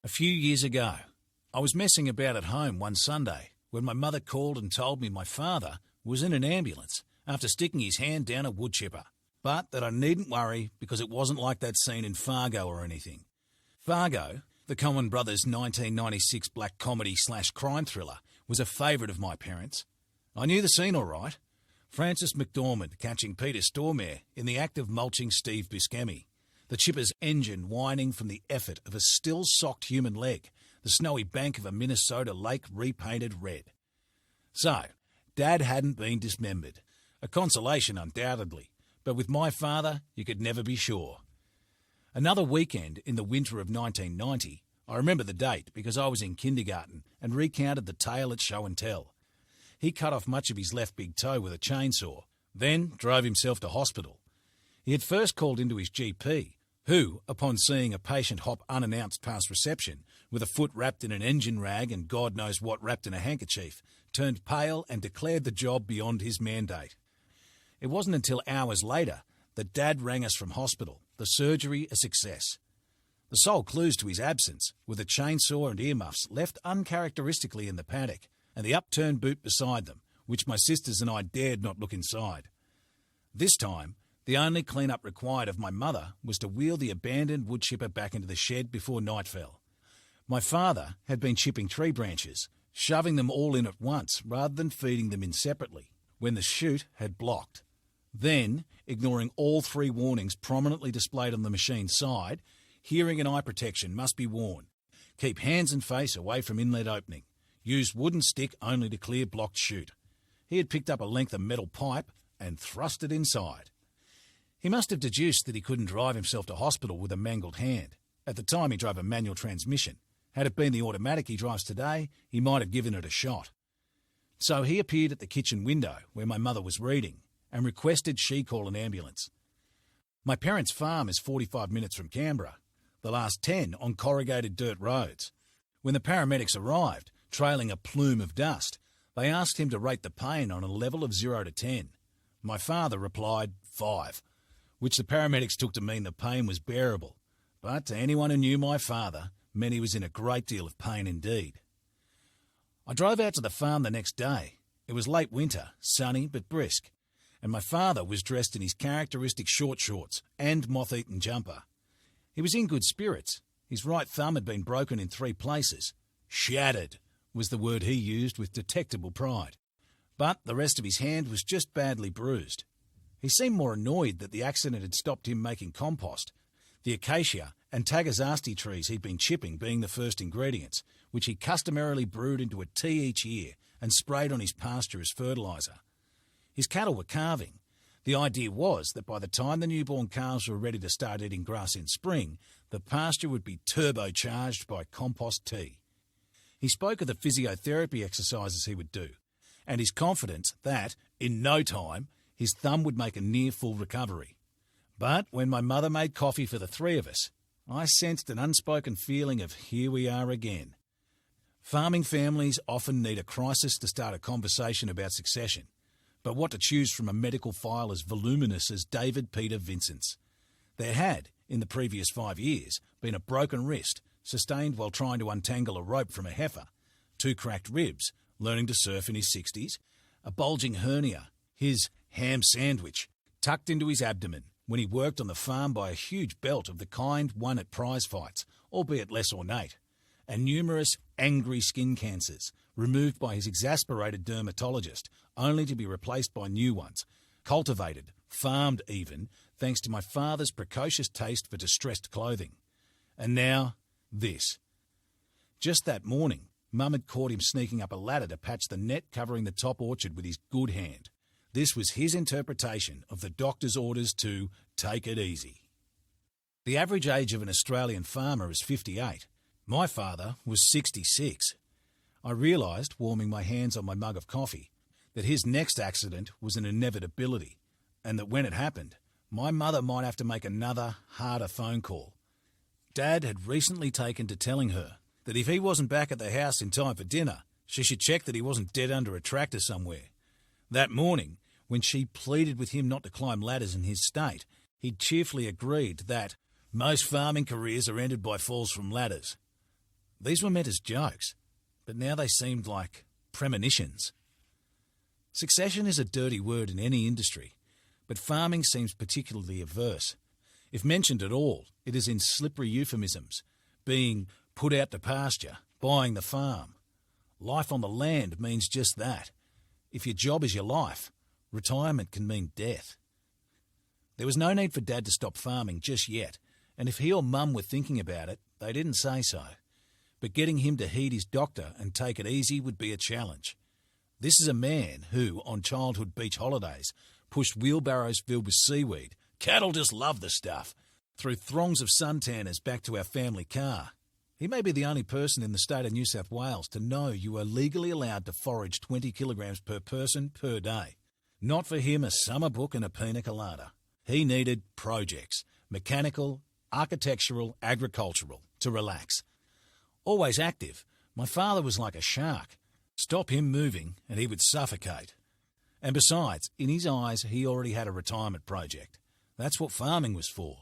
A few years ago, I was messing about at home one Sunday when my mother called and told me my father was in an ambulance after sticking his hand down a wood chipper, but that I needn't worry because it wasn't like that scene in Fargo or anything. Fargo, the Coen Brothers' 1996 black comedy/crime thriller, was a favourite of my parents. I knew the scene all right. Francis McDormand catching Peter Stormare in the act of mulching Steve Buscemi. The chipper's engine whining from the effort of a still-socked human leg, the snowy bank of a Minnesota lake repainted red. So, Dad hadn't been dismembered. A consolation, undoubtedly, but with my father, you could never be sure. Another weekend in the winter of 1990, I remember the date because I was in kindergarten and recounted the tale at show and tell. He cut off much of his left big toe with a chainsaw, then drove himself to hospital. He had first called into his GP, who, upon seeing a patient hop unannounced past reception, with a foot wrapped in an engine rag and God knows what wrapped in a handkerchief, turned pale and declared the job beyond his mandate. It wasn't until hours later that Dad rang us from hospital, the surgery a success. The sole clues to his absence were the chainsaw and earmuffs left uncharacteristically in the paddock, and the upturned boot beside them, which my sisters and I dared not look inside. This time, the only clean-up required of my mother was to wheel the abandoned wood chipper back into the shed before night fell. My father had been chipping tree branches, shoving them all in at once rather than feeding them in separately, when the chute had blocked. Then, ignoring all three warnings prominently displayed on the machine's side, hearing and eye protection must be worn. Keep hands and face away from inlet opening. Use wooden stick only to clear blocked chute. He had picked up a length of metal pipe and thrust it inside. He must have deduced that he couldn't drive himself to hospital with a mangled hand. At the time he drove a manual transmission. Had it been the automatic he drives today, he might have given it a shot. So he appeared at the kitchen window where my mother was reading and requested she call an ambulance. My parents' farm is 45 minutes from Canberra, the last 10 on corrugated dirt roads. When the paramedics arrived, trailing a plume of dust, they asked him to rate the pain on a level of 0 to 10. My father replied 5, which the paramedics took to mean the pain was bearable. But to anyone who knew my father, meant he was in a great deal of pain indeed. I drove out to the farm the next day. It was late winter, sunny but brisk, and my father was dressed in his characteristic short shorts and moth-eaten jumper. He was in good spirits. His right thumb had been broken in 3 places. Shattered was the word he used with detectable pride. But the rest of his hand was just badly bruised. He seemed more annoyed that the accident had stopped him making compost, the acacia and Tagazasti trees he'd been chipping being the first ingredients, which he customarily brewed into a tea each year and sprayed on his pasture as fertiliser. His cattle were calving. The idea was that by the time the newborn calves were ready to start eating grass in spring, the pasture would be turbocharged by compost tea. He spoke of the physiotherapy exercises he would do, and his confidence that, in no time, his thumb would make a near-full recovery. But when my mother made coffee for the 3 of us, I sensed an unspoken feeling of here we are again. Farming families often need a crisis to start a conversation about succession, but what to choose from a medical file as voluminous as David Peter Vincent's? There had, in the previous 5 years, been a broken wrist, sustained while trying to untangle a rope from a heifer, 2 cracked ribs, learning to surf in his 60s, a bulging hernia, his ham sandwich, tucked into his abdomen when he worked on the farm by a huge belt of the kind won at prize fights, albeit less ornate, and numerous angry skin cancers, removed by his exasperated dermatologist, only to be replaced by new ones, cultivated, farmed even, thanks to my father's precocious taste for distressed clothing. And now, this. Just that morning, Mum had caught him sneaking up a ladder to patch the net covering the top orchard with his good hand. This was his interpretation of the doctor's orders to take it easy. The average age of an Australian farmer is 58. My father was 66. I realised, warming my hands on my mug of coffee, that his next accident was an inevitability, and that when it happened, my mother might have to make another, harder phone call. Dad had recently taken to telling her that if he wasn't back at the house in time for dinner, she should check that he wasn't dead under a tractor somewhere. That morning, when she pleaded with him not to climb ladders in his state, he'd cheerfully agreed that most farming careers are ended by falls from ladders. These were meant as jokes, but now they seemed like premonitions. Succession is a dirty word in any industry, but farming seems particularly averse. If mentioned at all, it is in slippery euphemisms, being put out to pasture, buying the farm. Life on the land means just that. If your job is your life, retirement can mean death. There was no need for Dad to stop farming just yet, and if he or Mum were thinking about it, they didn't say so. But getting him to heed his doctor and take it easy would be a challenge. This is a man who, on childhood beach holidays, pushed wheelbarrows filled with seaweed, cattle just love the stuff, through throngs of suntanners back to our family car. He may be the only person in the state of New South Wales to know you are legally allowed to forage 20 kilograms per person per day. Not for him a summer book and a pina colada. He needed projects, mechanical, architectural, agricultural, to relax. Always active, my father was like a shark. Stop him moving and he would suffocate. And besides, in his eyes, he already had a retirement project. That's what farming was for.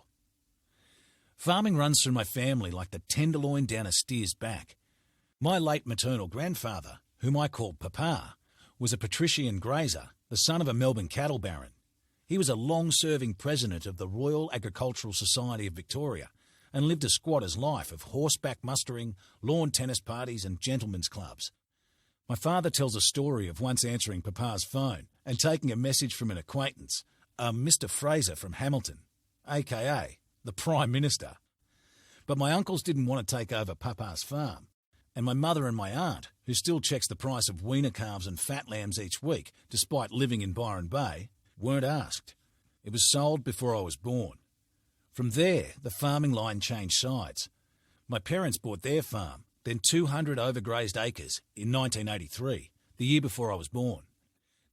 Farming runs through my family like the tenderloin down a steer's back. My late maternal grandfather, whom I called Papa, was a patrician grazer, the son of a Melbourne cattle baron. He was a long-serving president of the Royal Agricultural Society of Victoria and lived a squatter's life of horseback mustering, lawn tennis parties and gentlemen's clubs. My father tells a story of once answering Papa's phone and taking a message from an acquaintance, a Mr. Fraser from Hamilton, a.k.a. the Prime Minister. But my uncles didn't want to take over Papa's farm, and my mother and my aunt, who still checks the price of weaner calves and fat lambs each week despite living in Byron Bay, weren't asked. It was sold before I was born. From there, the farming line changed sides. My parents bought their farm, then 200 overgrazed acres in 1983, the year before I was born.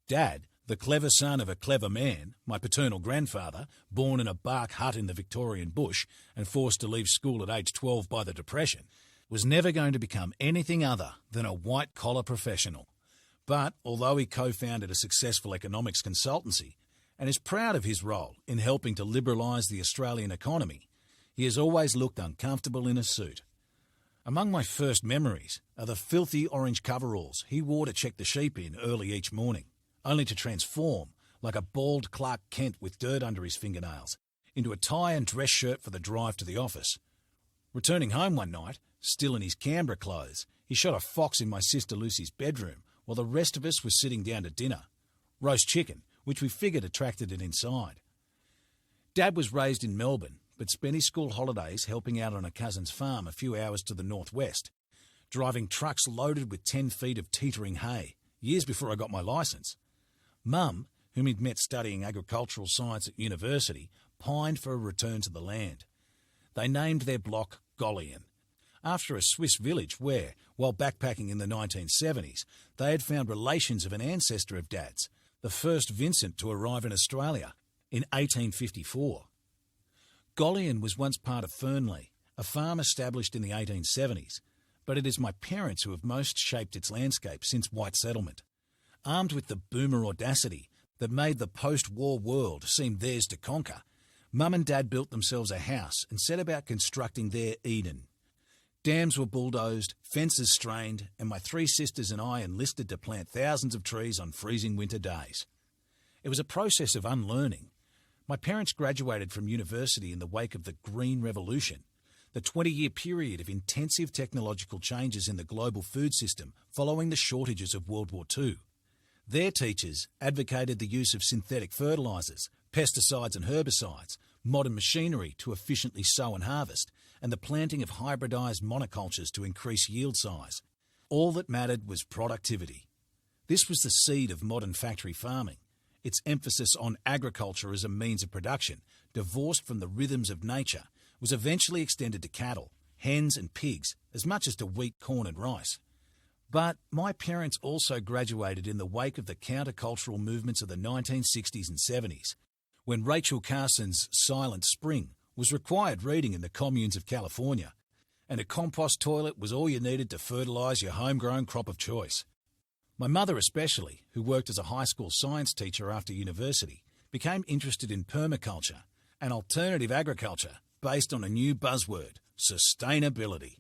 Dad, the clever son of a clever man, my paternal grandfather, born in a bark hut in the Victorian bush and forced to leave school at age 12 by the Depression, was never going to become anything other than a white-collar professional. But although he co-founded a successful economics consultancy and is proud of his role in helping to liberalise the Australian economy, he has always looked uncomfortable in a suit. Among my first memories are the filthy orange coveralls he wore to check the sheep in early each morning, only to transform, like a bald Clark Kent with dirt under his fingernails, into a tie and dress shirt for the drive to the office. Returning home one night, still in his Canberra clothes, he shot a fox in my sister Lucy's bedroom while the rest of us were sitting down to dinner. Roast chicken, which we figured attracted it inside. Dad was raised in Melbourne, but spent his school holidays helping out on a cousin's farm a few hours to the northwest, driving trucks loaded with 10 feet of teetering hay, years before I got my licence. Mum, whom he'd met studying agricultural science at university, pined for a return to the land. They named their block Golian, after a Swiss village where, while backpacking in the 1970s, they had found relations of an ancestor of Dad's, the first Vincent to arrive in Australia in 1854. Golian was once part of Fernley, a farm established in the 1870s, but it is my parents who have most shaped its landscape since white settlement. Armed with the boomer audacity that made the post-war world seem theirs to conquer, Mum and Dad built themselves a house and set about constructing their Eden. Dams were bulldozed, fences strained, and my 3 sisters and I enlisted to plant thousands of trees on freezing winter days. It was a process of unlearning. My parents graduated from university in the wake of the Green Revolution, the 20-year period of intensive technological changes in the global food system following the shortages of World War II. Their teachers advocated the use of synthetic fertilisers, pesticides and herbicides, modern machinery to efficiently sow and harvest, and the planting of hybridised monocultures to increase yield size. All that mattered was productivity. This was the seed of modern factory farming. Its emphasis on agriculture as a means of production, divorced from the rhythms of nature, was eventually extended to cattle, hens and pigs, as much as to wheat, corn and rice. But my parents also graduated in the wake of the countercultural movements of the 1960s and 70s, when Rachel Carson's Silent Spring was required reading in the communes of California, and a compost toilet was all you needed to fertilise your homegrown crop of choice. My mother especially, who worked as a high school science teacher after university, became interested in permaculture, an alternative agriculture based on a new buzzword, sustainability.